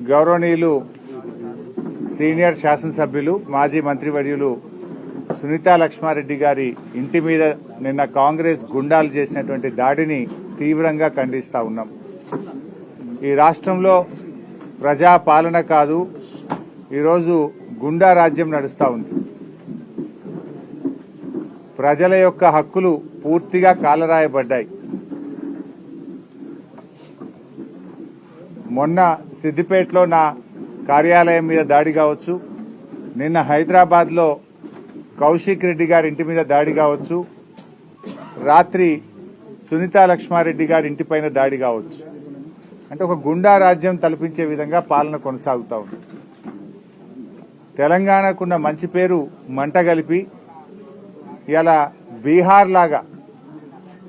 గౌరవనీయులు సీనియర్ శాసనసభ్యులు మాజీ మంత్రివర్యులు సునీతా లక్ష్మారెడ్డి గారి ఇంటి మీద నిన్న కాంగ్రెస్ గుండాలు చేసినటువంటి దాడిని తీవ్రంగా ఖండిస్తా ఉన్నాం. ఈ రాష్ట్రంలో ప్రజా పాలన కాదు, ఈరోజు గుండా రాజ్యం నడుస్తూ ఉంది. ప్రజల యొక్క హక్కులు పూర్తిగా కాలరాయబడ్డాయి. మొన్న సిద్దిపేటలో నా కార్యాలయం మీద దాడి కావచ్చు, నిన్న హైదరాబాద్లో కౌశిక్ రెడ్డి గారి ఇంటి మీద దాడి కావచ్చు, రాత్రి సునీతా లక్ష్మారెడ్డి గారి ఇంటిపైన దాడి కావచ్చు. అంటే ఒక గుండా రాజ్యం తలపించే విధంగా పాలన కొనసాగుతూ ఉంది. తెలంగాణకున్న మంచి పేరు మంట కలిపి ఇలా బీహార్ లాగా,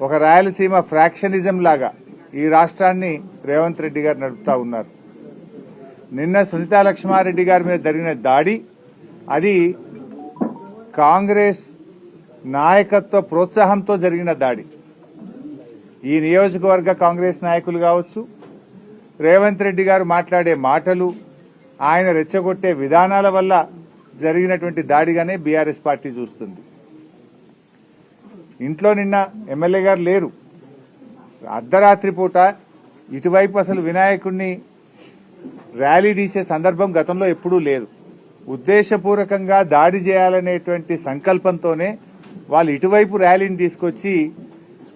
ఒక రాయలసీమ ఫ్రాక్షనిజం లాగా ఈ రాష్ట్రాన్ని రేవంత్ రెడ్డి గారు నడుపుతా ఉన్నారు. నిన్న సునీతా లక్ష్మారెడ్డి గారి మీద జరిగిన దాడి అది కాంగ్రెస్ నాయకత్వ ప్రోత్సాహంతో జరిగిన దాడి. ఈ నియోజకవర్గ కాంగ్రెస్ నాయకులు కావచ్చు, రేవంత్ రెడ్డి గారు మాట్లాడే మాటలు, ఆయన రెచ్చగొట్టే విధానాల వల్ల జరిగినటువంటి దాడిగానే బీఆర్ఎస్ పార్టీ చూస్తుంది. ఇంట్లో నిన్న ఎమ్మెల్యే గారు లేరు. అర్ధరాత్రి పూట ఇటువైపు అసలు వినాయకుడిని ర్యాలీ తీసే సందర్భం గతంలో ఎప్పుడూ లేదు. ఉద్దేశపూర్వకంగా దాడి చేయాలనేటువంటి సంకల్పంతోనే వాళ్ళు ఇటువైపు ర్యాలీని తీసుకొచ్చి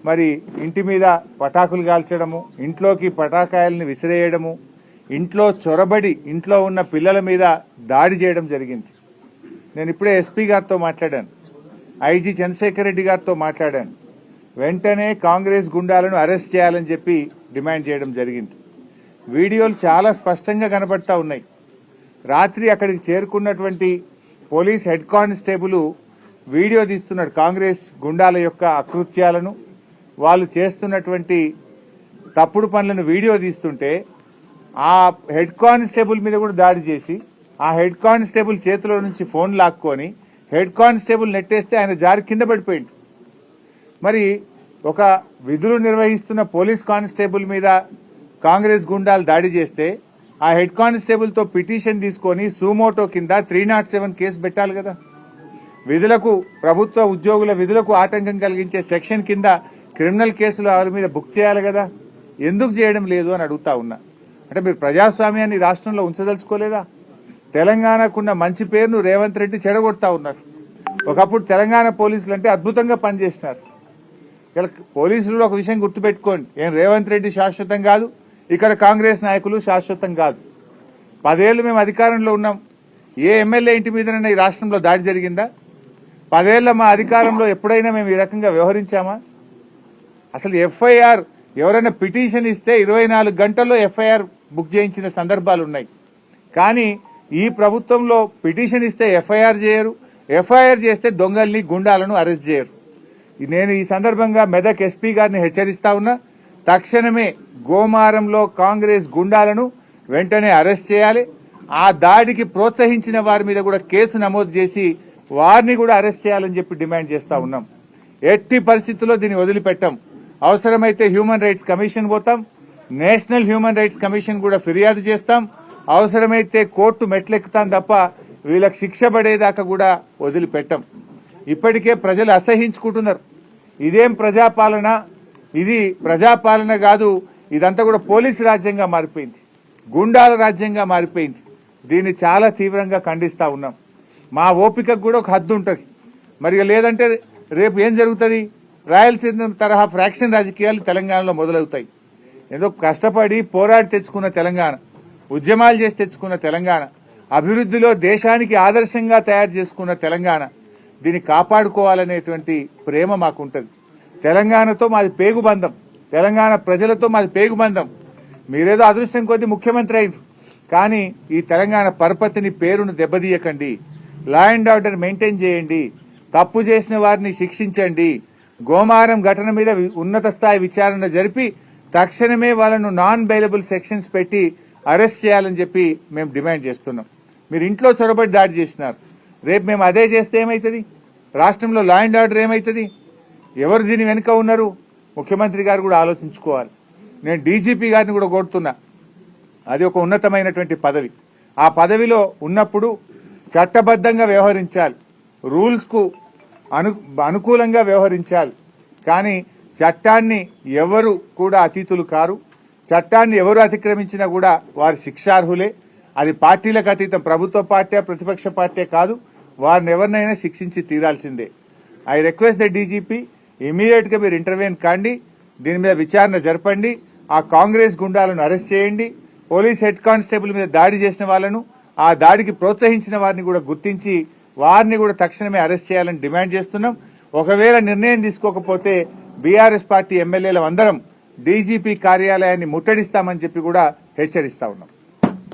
మరి ఇంటి మీద పటాకులు కాల్చడము, ఇంట్లోకి పటాకాయల్ని విసిరేయడము, ఇంట్లో చొరబడి ఇంట్లో ఉన్న పిల్లల మీద దాడి చేయడం జరిగింది. నేను ఇప్పుడే ఎస్పీ గారితో మాట్లాడాను, ఐజీ చంద్రశేఖర్ రెడ్డి గారితో మాట్లాడాను. వెంటనే కాంగ్రెస్ గుండాలను అరెస్ట్ చేయాలని చెప్పి డిమాండ్ చేయడం జరిగింది. వీడియోలు చాలా స్పష్టంగా కనబడతా ఉన్నాయి. రాత్రి అక్కడికి చేరుకున్నటువంటి పోలీస్ హెడ్ కానిస్టేబుల్ వీడియో తీస్తున్నాడు కాంగ్రెస్ గుండాల యొక్క అకృత్యాలను, వాళ్ళు చేస్తున్నటువంటి తప్పుడు పనులను వీడియో తీస్తుంటే ఆ హెడ్ కానిస్టేబుల్ మీద కూడా దాడి చేసి ఆ హెడ్ కానిస్టేబుల్ చేతిలో నుంచి ఫోన్ లాక్కొని హెడ్ కానిస్టేబుల్ నెట్టేస్తే ఆయన జారి కింద పడిపోయింది. మరి ఒక విధులు నిర్వహిస్తున్న పోలీస్ కానిస్టేబుల్ మీద కాంగ్రెస్ గుండాలు దాడి చేస్తే ఆ హెడ్ కానిస్టేబుల్ తో పిటిషన్ తీసుకొని సూమోటో కింద 307 కేసు పెట్టాలి కదా. విధులకు, ప్రభుత్వ ఉద్యోగుల విధులకు ఆటంకం కలిగించే సెక్షన్ కింద క్రిమినల్ కేసులు వారి మీద బుక్ చేయాలి కదా. ఎందుకు చేయడం లేదు అని అడుగుతా ఉన్నా. అంటే మీరు ప్రజాస్వామ్యాన్ని రాష్ట్రంలో ఉంచదలుచుకోలేదా? తెలంగాణకున్న మంచి పేరును రేవంత్ రెడ్డి చెడగొడతా ఉన్నారు. ఒకప్పుడు తెలంగాణ పోలీసులు అంటే అద్భుతంగా పనిచేసినారు. ఇలా పోలీసులు ఒక విషయం గుర్తుపెట్టుకోండి, ఏం రేవంత్ రెడ్డి శాశ్వతం కాదు, ఇక్కడ కాంగ్రెస్ నాయకులు శాశ్వతం కాదు. 10 ఏళ్లు మేము అధికారంలో ఉన్నాం. ఏ ఎమ్మెల్యే ఇంటి మీదనైనా ఈ రాష్ట్రంలో దాడి జరిగిందా? 10 ఏళ్ల మా అధికారంలో ఎప్పుడైనా మేము ఈ రకంగా వ్యవహరించామా? అసలు ఎఫ్ఐఆర్ ఎవరైనా పిటిషన్ ఇస్తే 24 గంటల్లో ఎఫ్ఐఆర్ బుక్ చేయించిన సందర్భాలు ఉన్నాయి. కానీ ఈ ప్రభుత్వంలో పిటిషన్ ఇస్తే ఎఫ్ఐఆర్ చేయరు, ఎఫ్ఐఆర్ చేస్తే దొంగల్ని గుండాలను అరెస్ట్ చేయరు. నేను ఈ సందర్భంగా మెదక్ ఎస్పీ గారిని హెచ్చరిస్తా ఉన్నా, తక్షణమే గోమారంలో కాంగ్రెస్ గుండాలను వెంటనే అరెస్ట్ చేయాలి. ఆ దాడికి ప్రోత్సహించిన వారి మీద కూడా కేసు నమోదు చేసి వారిని కూడా అరెస్ట్ చేయాలని చెప్పి డిమాండ్ చేస్తా ఉన్నాం. ఎట్టి పరిస్థితుల్లో దీన్ని వదిలిపెట్టాం. అవసరమైతే హ్యూమన్ రైట్స్ కమిషన్ పోతాం, నేషనల్ హ్యూమన్ రైట్స్ కమిషన్ కూడా ఫిర్యాదు చేస్తాం, అవసరమైతే కోర్టు మెట్లెక్కుతాం తప్ప వీళ్ళకి శిక్ష పడేదాకా కూడా వదిలిపెట్టాం. ఇప్పటికే ప్రజలు అసహించుకుంటున్నారు. ఇదేం ప్రజాపాలన? ఇది ప్రజాపాలన కాదు, ఇదంతా కూడా పోలీసు రాజ్యంగా మారిపోయింది, గుండాల రాజ్యంగా మారిపోయింది. దీన్ని చాలా తీవ్రంగా ఖండిస్తా ఉన్నాం. మా ఓపికకు కూడా ఒక హద్దు ఉంటుంది. మరి లేదంటే రేపు ఏం జరుగుతుంది? రాయలసీమ తరహా ఫ్రాక్షన్ రాజకీయాలు తెలంగాణలో మొదలవుతాయి. ఏదో కష్టపడి పోరాడి తెచ్చుకున్న తెలంగాణ, ఉద్యమాలు చేసి తెచ్చుకున్న తెలంగాణ, అభివృద్ధిలో దేశానికి ఆదర్శంగా తయారు చేసుకున్న తెలంగాణ, దీన్ని కాపాడుకోవాలనేటువంటి ప్రేమ మాకుంటది. తెలంగాణతో మాది పేగుబంధం, తెలంగాణ ప్రజలతో మాది పేగుబంధం. మీరేదో అదృష్టం కొద్దీ ముఖ్యమంత్రి అయింది, కానీ ఈ తెలంగాణ పరపతిని, పేరును దెబ్బతీయకండి. లా అండ్ ఆర్డర్ మెయింటైన్ చేయండి, తప్పు చేసిన వారిని శిక్షించండి. గోమారం ఘటన మీద ఉన్నత స్థాయి విచారణ జరిపి తక్షణమే వాళ్ళను నాన్ బెయిలబుల్ సెక్షన్స్ పెట్టి అరెస్ట్ చేయాలని చెప్పి మేము డిమాండ్ చేస్తున్నాం. మీరు ఇంట్లో చొరబడి దాడి చేసినారు, రేపు మేము అదే చేస్తే ఏమవుతుంది? రాష్ట్రంలో లా అండ్ ఆర్డర్ ఏమవుతుంది? ఎవరు దీని వెనుక ఉన్నారు? ముఖ్యమంత్రి గారు కూడా ఆలోచించుకోవాలి. నేను డీజీపీ గారిని కూడా కోరుతున్నా, అది ఒక ఉన్నతమైనటువంటి పదవి. ఆ పదవిలో ఉన్నప్పుడు చట్టబద్ధంగా వ్యవహరించాలి, రూల్స్ కు అనుకూలంగా వ్యవహరించాలి. కానీ చట్టాన్ని ఎవరు కూడా అతీతులు కారు. చట్టాన్ని ఎవరు అతిక్రమించినా కూడా వారు శిక్షార్హులే. అది పార్టీలకు అతీతం, ప్రభుత్వ పార్టీ ప్రతిపక్ష పార్టీ కాదు, వారిని ఎవరినైనా శిక్షించి తీరాల్సిందే. I request the DGP, immediate గా మీరు ఇంటర్వ్యూన్ కాండి, దీని మీద విచారణ జరపండి, ఆ కాంగ్రెస్ గుండాలను అరెస్ట్ చేయండి, పోలీస్ హెడ్ కానిస్టేబుల్ మీద దాడి చేసిన వాళ్ళను, ఆ దాడికి ప్రోత్సహించిన వారిని కూడా గుర్తించి వారిని కూడా తక్షణమే అరెస్ట్ చేయాలని డిమాండ్ చేస్తున్నాం. ఒకవేళ నిర్ణయం తీసుకోకపోతే బీఆర్ఎస్ పార్టీ ఎమ్మెల్యేలు అందరం డీజీపీ కార్యాలయాన్ని ముట్టడిస్తామని చెప్పి కూడా హెచ్చరిస్తా ఉన్నాం.